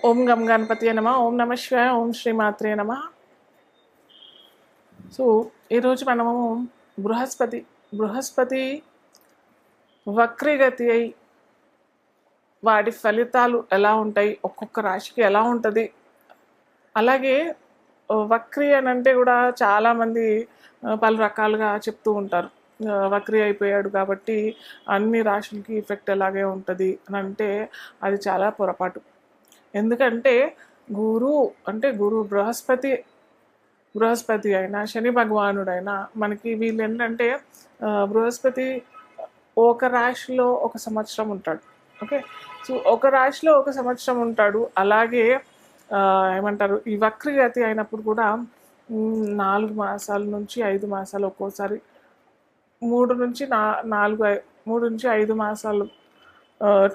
ఓం గం గణపతియే నమః. ఓం నమః శివాయ. ఓం శ్రీమాత్రే నమః. సో ఈరోజు మనము బృహస్పతి వక్రీగతి అయి వాటి ఫలితాలు ఎలా ఉంటాయి, ఒక్కొక్క రాశికి ఎలా ఉంటుంది, అలాగే వక్రీ అని అంటే కూడా చాలామంది పలు రకాలుగా చెప్తూ ఉంటారు. వక్రీ అయిపోయాడు కాబట్టి అన్ని రాశులకి ఎఫెక్ట్ ఎలాగే ఉంటుంది అని అంటే అది చాలా పొరపాటు. ఎందుకంటే గురు బృహస్పతి అయినా శని భగవానుడైనా మనకి వీళ్ళు ఏంటంటే బృహస్పతి ఒక రాశిలో ఒక సంవత్సరం ఉంటాడు. ఓకే, సో ఒక రాశిలో ఒక సంవత్సరం ఉంటాడు. అలాగే ఏమంటారు, ఈ వక్రగతి అయినప్పుడు కూడా 4 మాసాల నుంచి 5 మాసాలు, ఒక్కోసారి 3 నుంచి 5 మాసాలు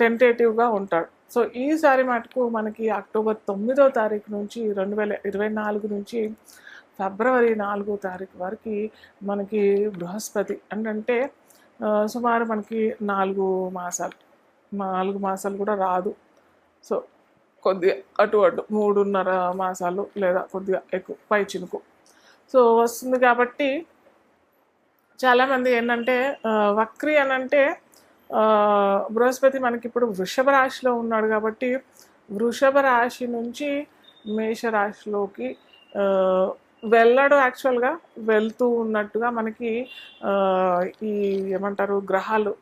టెంటేటివ్గా ఉంటాడు. సో ఈసారి మటుకు మనకి అక్టోబర్ 9వ తారీఖు నుంచి 2024 నుంచి ఫిబ్రవరి 4వ తారీఖు వరకు మనకి బృహస్పతి అంటే సుమారు మనకి 4 మాసాలు కూడా రాదు. సో కొద్దిగా అటు 3.5 మాసాలు లేదా కొద్దిగా ఎక్కువ పై చినుకు సో వస్తుంది. కాబట్టి చాలామంది ఏంటంటే వక్రీ అని అంటే బృహస్పతి మనకి ఇప్పుడు వృషభ రాశిలో ఉన్నాడు కాబట్టి వృషభ రాశి నుంచి మేషరాశిలోకి వెళ్ళాడు. యాక్చువల్గా వెళ్తూ ఉన్నట్టుగా మనకి ఈ ఏమంటారు,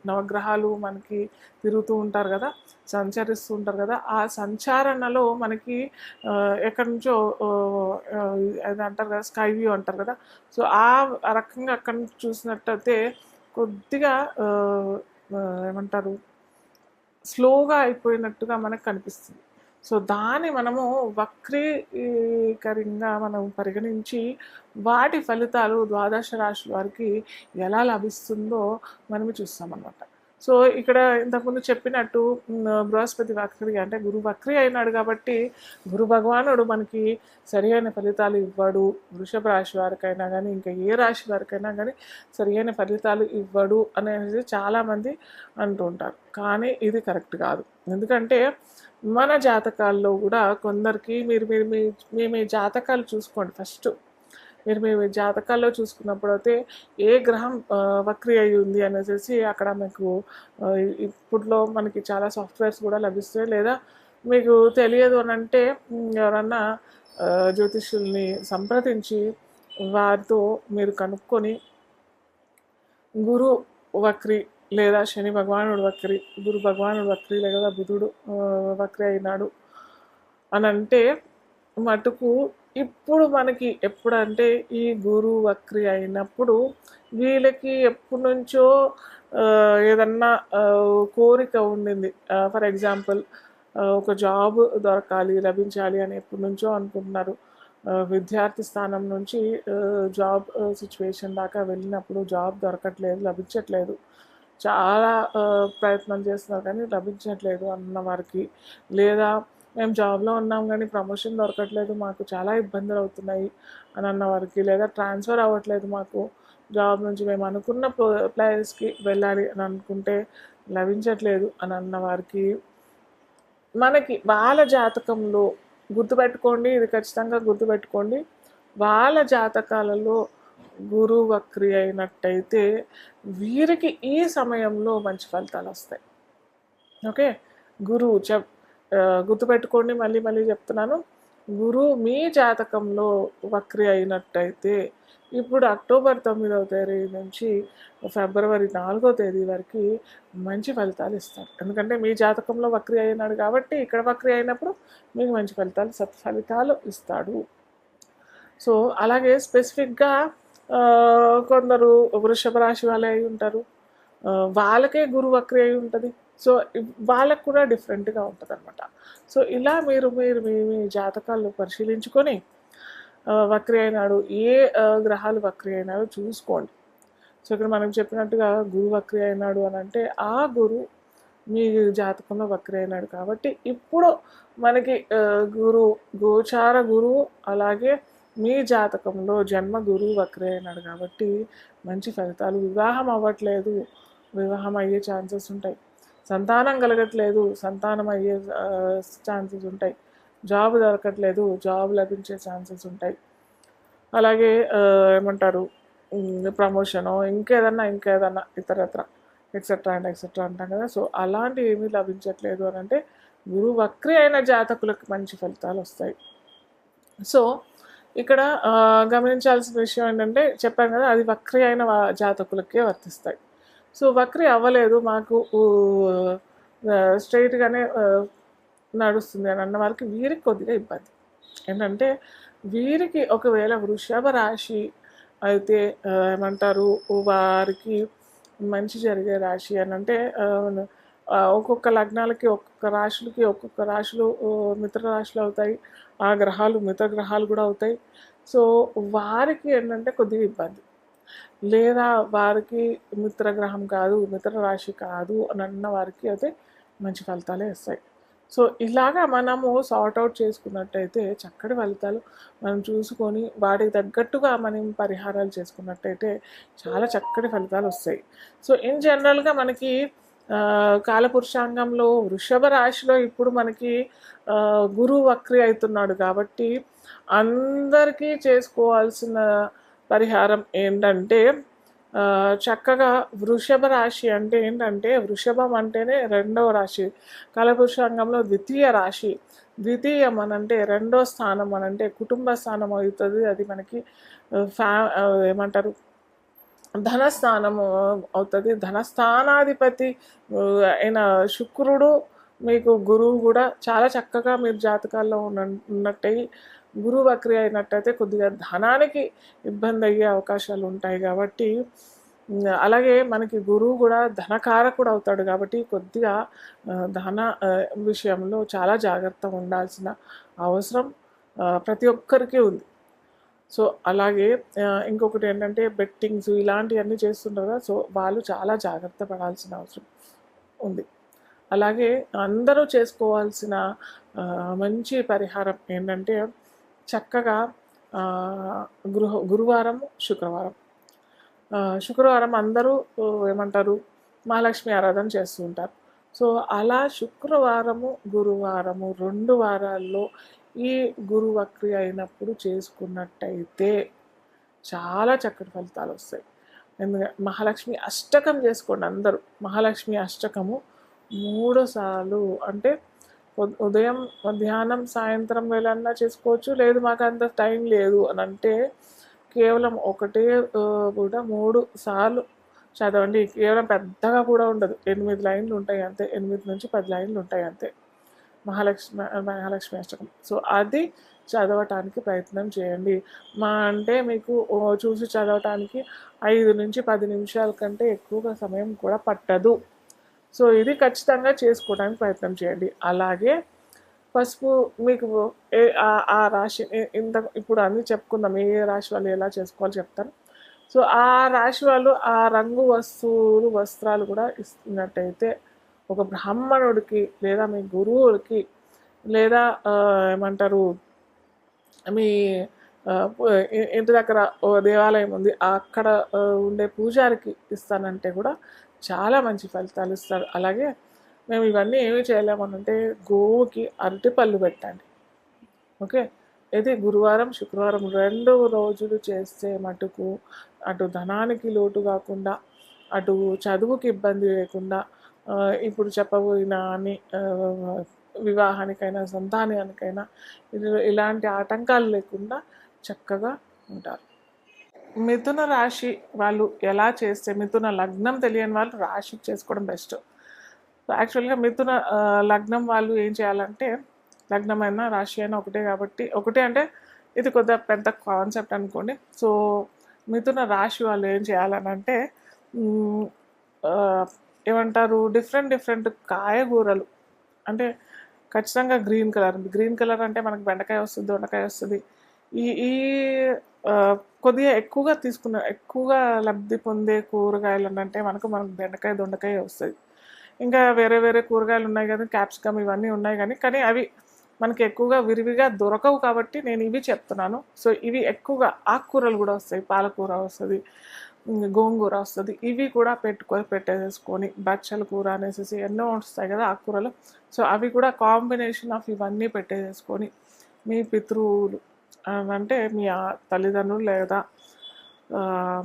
నవగ్రహాలు మనకి తిరుగుతూ ఉంటారు కదా, సంచరిస్తూ ఉంటారు కదా. ఆ సంచారణలో మనకి ఎక్కడి నుంచో అది అంటారు కదా, స్కై వ్యూ అంటారు కదా. సో ఆ రకంగా అక్కడి నుంచి చూసినట్టయితే కొద్దిగా ఏమంటారు, స్లోగా అయిపోయినట్టుగా మనకు కనిపిస్తుంది. సో దాన్ని మనము వక్రీకరంగా మనం పరిగణించి వాటి ఫలితాలు ద్వాదశ రాశుల వారికి ఎలా లభిస్తుందో మనము చూస్తామన్నమాట. సో ఇక్కడ ఇంతకుముందు చెప్పినట్టు బృహస్పతి వక్రీ అంటే గురు వక్రీ అయినాడు కాబట్టి గురు భగవానుడు మనకి సరి అయిన ఫలితాలు ఇవ్వడు. వృషభ రాశి వారికైనా కానీ ఇంకా ఏ రాశి వారికైనా కానీ సరి అయిన ఫలితాలు ఇవ్వడు అనేది చాలామంది అంటూ ఉంటారు. కానీ ఇది కరెక్ట్ కాదు. ఎందుకంటే మన జాతకాల్లో కూడా కొందరికి మీ జాతకాలు చూసుకోండి. ఫస్ట్ మీ జాతకాల్లో చూసుకున్నప్పుడు అయితే ఏ గ్రహం వక్రీ అయి ఉంది అనేసి అక్కడ మీకు ఇప్పట్లో మనకి చాలా సాఫ్ట్వేర్స్ కూడా లభిస్తాయి. లేదా మీకు తెలియదు అని అంటే ఎవరన్నా జ్యోతిష్యుల్ని సంప్రదించి వారితో మీరు కనుక్కొని గురు వక్రీ లేదా శని భగవానుడు వక్రీ, గురు భగవానుడు వక్రీ లేదా బుధుడు వక్రీ అయినాడు అని అంటే మటుకు ఇప్పుడు మనకి ఎప్పుడంటే ఈ గురు వక్రీ అయినప్పుడు వీళ్ళకి ఎప్పటి నుంచో ఏదన్నా కోరిక ఉండింది. ఫర్ ఎగ్జాంపుల్ ఒక జాబ్ లభించాలి అని ఎప్పటి నుంచో అనుకుంటున్నారు. విద్యార్థి స్థానం నుంచి జాబ్ సిచ్యువేషన్ దాకా వెళ్ళినప్పుడు జాబ్ లభించట్లేదు. చాలా ప్రయత్నం చేస్తున్నారు కానీ లభించట్లేదు అన్న వారికి, లేదా మేము జాబ్లో ఉన్నాం కానీ ప్రమోషన్ దొరకట్లేదు, మాకు చాలా ఇబ్బందులు అవుతున్నాయి అని అన్న వారికి, లేదా ట్రాన్స్ఫర్ అవ్వట్లేదు మాకు జాబ్ నుంచి, మేము అనుకున్న ప్లేస్కి వెళ్ళాలి అని అనుకుంటే లభించట్లేదు అని అన్న వారికి మనకి వాళ్ళ జాతకంలో గుర్తుపెట్టుకోండి, ఇది ఖచ్చితంగా గుర్తుపెట్టుకోండి, వాళ్ళ జాతకాలలో గురువు వక్రీ అయినట్టయితే వీరికి ఈ సమయంలో మంచి ఫలితాలు వస్తాయి. ఓకే, గురువు గుర్తుపెట్టుకోండి, మళ్ళీ చెప్తున్నాను. గురువు మీ జాతకంలో వక్రీ అయినట్టయితే ఇప్పుడు అక్టోబర్ 9వ తేదీ నుంచి ఫిబ్రవరి 4వ తేదీ వరకు మంచి ఫలితాలు ఇస్తారు. ఎందుకంటే మీ జాతకంలో వక్రీ అయినాడు కాబట్టి ఇక్కడ వక్రీ అయినప్పుడు మీకు మంచి సత్ఫలితాలు ఇస్తాడు. సో అలాగే స్పెసిఫిక్గా కొందరు వృషభ రాశి వాళ్ళే అయి ఉంటారు, వాళ్ళకే గురు వక్రీ అయి ఉంటుంది. సో వాళ్ళకు కూడా డిఫరెంట్గా ఉంటుంది అనమాట. సో ఇలా మీరు మీ జాతకాలు పరిశీలించుకొని వక్రీ అయినాడు, ఏ గ్రహాలు వక్రీ అయినాడో చూసుకోండి. సో ఇక్కడ మనం చెప్పినట్టుగా గురు వక్రీ అయినాడు అని అంటే ఆ గురు మీ జాతకంలో వక్రీ అయినాడు కాబట్టి ఇప్పుడు మనకి గోచార గురువు అలాగే మీ జాతకంలో జన్మ గురువు వక్రీ అయినాడు కాబట్టి మంచి ఫలితాలు. వివాహం అవ్వట్లేదు, వివాహం అయ్యే ఛాన్సెస్ ఉంటాయి. సంతానం కలగట్లేదు, సంతానం అయ్యే ఛాన్సెస్ ఉంటాయి. జాబ్ దొరకట్లేదు, జాబ్ లభించే ఛాన్సెస్ ఉంటాయి. అలాగే ఏమంటారు, ప్రమోషను, ఇంకేదన్నా ఇతరత్ర ఎక్సెట్రా అండ్ ఎక్సెట్రా అంటాం కదా. సో అలాంటివి ఏమీ లభించట్లేదు అని అంటే గురువు వక్రి అయిన జాతకులకు మంచి ఫలితాలు వస్తాయి. సో ఇక్కడ గమనించాల్సిన విషయం ఏంటంటే, చెప్పాను కదా, అది వక్రి అయిన జాతకులకే వర్తిస్తాయి. సో వక్రి అవ్వలేదు, మాకు స్ట్రైట్గానే నడుస్తుంది అని అన్న వాళ్ళకి వీరికి కొద్దిగా ఇబ్బంది ఏంటంటే, వీరికి ఒకవేళ వృషభ రాశి అయితే ఏమంటారు, వారికి మంచి జరిగే రాశి అని అంటే, ఒక్కొక్క లగ్నాలకి ఒక్కొక్క రాశులు మిత్ర రాశులు అవుతాయి. ఆ గ్రహాలు మిత్ర గ్రహాలు కూడా అవుతాయి. సో వారికి ఏంటంటే కొద్దిగా ఇబ్బంది, లేదా వారికి మిత్రగ్రహం కాదు, మిత్ర రాశి కాదు అని అన్న వారికి అయితే మంచి ఫలితాలే వస్తాయి. సో ఇలాగా మనము సార్ట్అవుట్ చేసుకున్నట్టయితే చక్కటి ఫలితాలు మనం చూసుకొని వాటికి తగ్గట్టుగా మనం పరిహారాలు చేసుకున్నట్టయితే చాలా చక్కటి ఫలితాలు వస్తాయి. సో ఇన్ జనరల్గా మనకి కాలపురుషాంగంలో వృషభ రాశిలో ఇప్పుడు మనకి గురువు వక్రి అవుతున్నాడు కాబట్టి అందరికీ చేసుకోవాల్సిన పరిహారం ఏంటంటే, చక్కగా వృషభ రాశి అంటే ఏంటంటే, వృషభం అంటేనే రెండవ రాశి, కాలపురుషాంగంలో ద్వితీయ రాశి. ద్వితీయం అనంటే రెండో స్థానం అనంటే కుటుంబ స్థానం అవుతుంది. అది మనకి ఏమంటారు, ధనస్థానము అవుతుంది. ధనస్థానాధిపతి అయిన శుక్రుడు మీకు గురువు కూడా చాలా చక్కగా మీరు జాతకాల్లో ఉన్నట్టయి గురువు వక్రి అయినట్టయితే కొద్దిగా ధనానికి ఇబ్బంది అయ్యే అవకాశాలు ఉంటాయి. కాబట్టి అలాగే మనకి గురువు కూడా ధనకారకుడు అవుతాడు కాబట్టి కొద్దిగా ధన విషయంలో చాలా జాగ్రత్తగా ఉండాల్సిన అవసరం ప్రతి ఒక్కరికి ఉంది. సో అలాగే ఇంకొకటి ఏంటంటే, బెట్టింగ్స్ ఇలాంటివన్నీ చేస్తుంటారు కదా, సో వాళ్ళు చాలా జాగ్రత్త పడాల్సిన అవసరం ఉంది. అలాగే అందరూ చేసుకోవాల్సిన మంచి పరిహారం ఏంటంటే, చక్కగా గురువారం శుక్రవారం అందరూ ఏమంటారు, మహాలక్ష్మి ఆరాధన చేస్తూ ఉంటారు. సో అలా శుక్రవారము గురువారము 2 వారాల్లో ఈ గురు వక్రి అయినప్పుడు చేసుకున్నట్టయితే చాలా చక్కటి ఫలితాలు వస్తాయి. ఎందుకంటే మహాలక్ష్మి అష్టకం చేసుకోండి అందరూ. మహాలక్ష్మి అష్టకము 3 సార్లు, అంటే ఉదయం, మధ్యాహ్నం, సాయంత్రం వేళన్నా చేసుకోవచ్చు. లేదు మాకు అంత టైం లేదు అని అంటే కేవలం ఒకటే కూడా 3 సార్లు చదవండి. కేవలం పెద్దగా కూడా ఉండదు, 8 లైన్లు ఉంటాయి అంతే, 8 నుంచి 10 లైన్లు ఉంటాయి అంతే మహాలక్ష్మి అష్టకం. సో అది చదవటానికి ప్రయత్నం చేయండి. అంటే మీకు చూసి చదవటానికి 5 నుంచి 10 నిమిషాల కంటే ఎక్కువగా సమయం కూడా పట్టదు. సో ఇది ఖచ్చితంగా చేసుకోవడానికి ప్రయత్నం చేయండి. అలాగే పసుపు మీకు ఆ రాశి ఇప్పుడు అన్నీ చెప్పుకుందాం, ఏ రాశి వాళ్ళు ఎలా చేసుకోవాలో చెప్తాను. సో ఆ రాశి వాళ్ళు ఆ రంగు వస్త్రాలు కూడా ఇస్తున్నట్టయితే ఒక బ్రాహ్మణుడికి లేదా మీ గురువులకి లేదా ఏమంటారు, మీ ఇంటి దగ్గర దేవాలయం ఉంది అక్కడ ఉండే పూజారికి ఇస్తానంటే కూడా చాలా మంచి ఫలితాలు ఇస్తారు. అలాగే మేము ఇవన్నీ ఏమీ చేయలేమనంటే గోవుకి అరటిపళ్ళు పెట్టండి. ఓకే, ఇది గురువారం శుక్రవారం 2 రోజులు చేస్తే మటుకు అటు ధనానికి లోటు కాకుండా, అటు చదువుకి ఇబ్బంది లేకుండా, ఇప్పుడు చెప్పబోయిన అన్ని వివాహానికైనా సంతానానికైనా ఇలాంటి ఆటంకాలు లేకుండా చక్కగా ఉంటారు. మిథున రాశి వాళ్ళు ఎలా చేస్తే, మిథున లగ్నం తెలియని వాళ్ళు రాశికి చేసుకోవడం బెస్ట్. యాక్చువల్గా మిథున లగ్నం వాళ్ళు ఏం చేయాలంటే, లగ్నం అయినా రాశి అయినా ఒకటే కాబట్టి, ఒకటే అంటే ఇది కొద్దిగా పెద్ద కాన్సెప్ట్ అనుకోండి. సో మిథున రాశి వాళ్ళు ఏం చేయాలని అంటే, ఏమంటారు, డిఫరెంట్ కాయగూరలు, అంటే ఖచ్చితంగా గ్రీన్ కలర్ అంటే మనకు బెండకాయ వస్తుంది, దొండకాయ వస్తుంది. ఈ కొద్దిగా ఎక్కువగా లబ్ధి పొందే కూరగాయలు అంటే మనకు బెండకాయ దొండకాయ వస్తుంది. ఇంకా వేరే కూరగాయలు ఉన్నాయి కానీ, క్యాప్సికమ్ ఇవన్నీ ఉన్నాయి కానీ అవి మనకి ఎక్కువగా విరివిగా దొరకవు కాబట్టి నేను ఇవి చెప్తున్నాను. సో ఇవి ఎక్కువగా ఆకుకూరలు కూడా వస్తాయి, పాలకూర వస్తుంది, గోంగూర వస్తుంది, ఇవి కూడా పెట్టేసేసుకొని బచ్చల కూర అనేసి ఎన్నో వస్తాయి కదా ఆకుకూరలు. సో అవి కూడా కాంబినేషన్ ఆఫ్ ఇవన్నీ పెట్టేసేసుకొని మీ పితృవులు అంటే మీ తల్లిదండ్రులు లేదా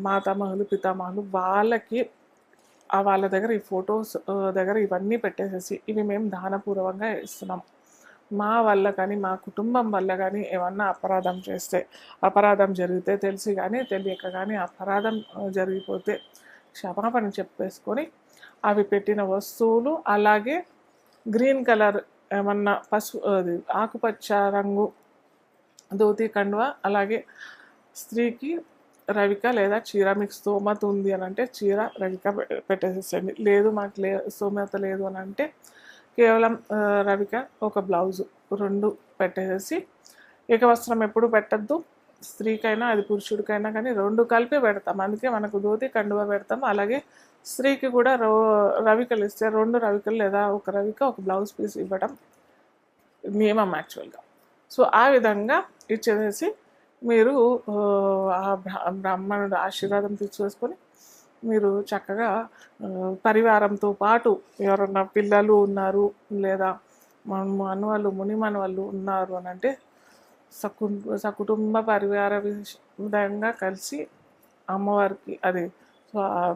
మాతామహులు పితామహులు వాళ్ళకి వాళ్ళ దగ్గర ఈ ఫొటోస్ దగ్గర ఇవన్నీ పెట్టేసేసి ఇవి మేము దానపూర్వకంగా ఇస్తున్నాం. మా వల్ల కానీ మా కుటుంబం వల్ల కానీ ఏమన్నా అపరాధం జరిగితే తెలిసి కానీ తెలియక కానీ అపరాధం జరిగిపోతే క్షమాపణ చెప్పేసుకొని అవి పెట్టిన వస్తువులు, అలాగే గ్రీన్ కలర్ ఏమన్నా అది ఆకుపచ్చ రంగు ధోతి కండువా, అలాగే స్త్రీకి రవిక లేదా చీర, మీకు స్తోమత ఉంది అని అంటే చీర రవిక పెట్టేసేసండి. లేదు మాకు స్తోమత లేదు అని అంటే కేవలం రవిక ఒక బ్లౌజు 2 పెట్టేసేసి, ఏకవస్త్రం ఎప్పుడు పెట్టద్దు, స్త్రీకైనా అది పురుషుడికైనా కానీ 2 కలిపి పెడతాం. అందుకే మనకు ధోతి కండువా పెడతాం. అలాగే స్త్రీకి కూడా రవికలు ఇస్తే 2 రవికలు లేదా ఒక రవిక ఒక బ్లౌజ్ పీస్ ఇవ్వడం నియమం యాక్చువల్గా. సో ఆ విధంగా ఇచ్చేసేసి మీరు ఆ బ్రాహ్మణుడు ఆశీర్వాదం తీసుకొని మీరు చక్కగా పరివారంతో పాటు ఎవరన్నా పిల్లలు ఉన్నారు లేదా మనవాళ్ళు ముని మనవాళ్ళు ఉన్నారు అని అంటే సకుటుంబ పరివార విధంగా కలిసి అమ్మవారికి అది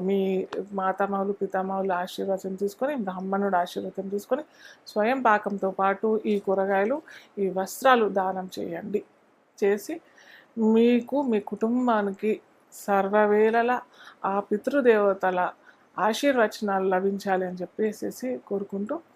మీ మాతామహులు పితామహులు ఆశీర్వాదం తీసుకొని బ్రాహ్మణుడు ఆశీర్వాదం తీసుకొని స్వయం పాకంతో పాటు ఈ కూరగాయలు ఈ వస్త్రాలు దానం చేయండి. చేసి మీకు మీ కుటుంబానికి సర్వవేళలా ఆ పితృదేవతల ఆశీర్వచనాలు లభించాలి అని చెప్పేసి కోరుకుంటూ